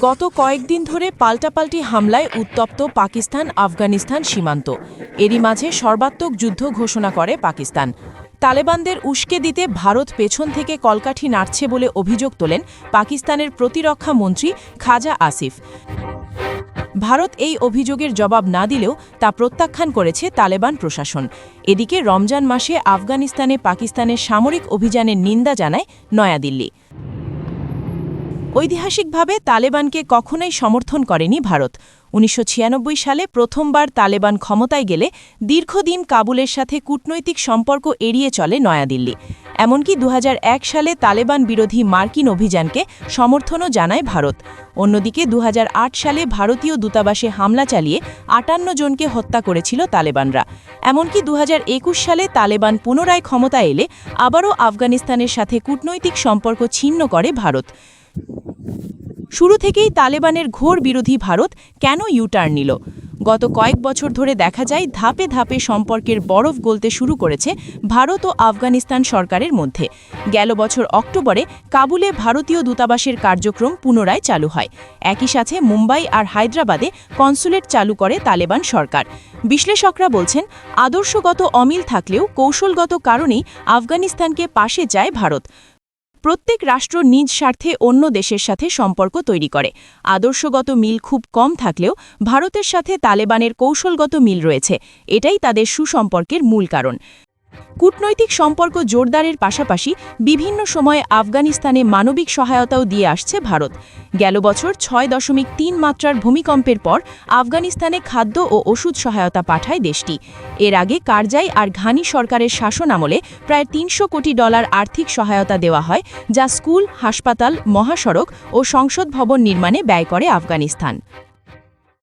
গত কয়েকদিন ধরে পাল্টাপাল্টি হামলায় উত্তপ্ত পাকিস্তান আফগানিস্তান সীমান্ত। এরই মাঝে সর্বাত্মক যুদ্ধ ঘোষণা করে পাকিস্তান। তালেবানদের উস্কে দিতে ভারত পেছন থেকে কলকাঠি নাড়ছে বলে অভিযোগ তোলেন পাকিস্তানের প্রতিরক্ষা মন্ত্রী খাজা আসিফ। ভারত এই অভিযোগের জবাব না দিলেও তা প্রত্যাখ্যান করেছে তালেবান প্রশাসন। এদিকে রমজান মাসে আফগানিস্তানে পাকিস্তানের সামরিক অভিযানের নিন্দা জানায় নয়াদিল্লি। ঐতিহাসিকভাবে তালেবানকে কখনোই সমর্থন করেনি ভারত। ১৯৯৬ সালে প্রথমবার তালেবান ক্ষমতায় গেলে দীর্ঘদিন কাবুলের সাথে কূটনৈতিক সম্পর্ক এড়িয়ে চলে নয়াদিল্লি। এমনকি ২০০১ সালে তালেবান বিরোধী মার্কিন অভিযানকে সমর্থনও জানায় ভারত। অন্যদিকে ২০০৮ সালে ভারতীয় দূতাবাসে হামলা চালিয়ে ৫৮ জনকে হত্যা করেছিল তালেবানরা। এমনকি ২০২১ সালে তালেবান পুনরায় ক্ষমতায় এলে আবারও আফগানিস্তানের সাথে কূটনৈতিক সম্পর্ক ছিন্ন করে ভারত। শুরু থেকেই তালেবানের ঘোর বিরোধী ভারত কেন ইউটার্ন নিল? গত কয়েক বছর ধরে দেখা যায় ধাপে ধাপে সম্পর্কের বরফ গলতে শুরু করেছে ভারত ও আফগানিস্তান সরকারের মধ্যে। গেল বছর অক্টোবরে কাবুলে ভারতীয় দূতাবাসের কার্যক্রম পুনরায় চালু হয়। একই সাথে মুম্বাই আর হায়দ্রাবাদে কনসুলেট চালু করে তালেবান সরকার। বিশ্লেষকরা বলছেন, আদর্শগত অমিল থাকলেও কৌশলগত কারণেই আফগানিস্তানকে পাশে চায় ভারত। প্রত্যেক রাষ্ট্র নিজ স্বার্থে অন্য দেশের সাথে সম্পর্ক তৈরি করে। আদর্শগত মিল খুব কম থাকলেও ভারতের সাথে তালেবানের কৌশলগত মিল রয়েছে। এটাই তাদের সুসম্পর্কের মূল কারণ। কূটনৈতিক সম্পর্ক জোরদারের পাশাপাশি বিভিন্ন সময়ে আফগানিস্তানে মানবিক সহায়তাও দিয়ে আসছে ভারত। গেল বছর ৬.৩ মাত্রার ভূমিকম্পের পর আফগানিস্তানে খাদ্য ও ওষুধ সহায়তা পাঠায় দেশটি। এর আগে কারজাই আর ঘানি সরকারের শাসন আমলে প্রায় $৩০০ কোটি আর্থিক সহায়তা দেওয়া হয়, যা স্কুল, হাসপাতাল, মহাসড়ক ও সংসদ ভবন নির্মাণে ব্যয় করে আফগানিস্তান।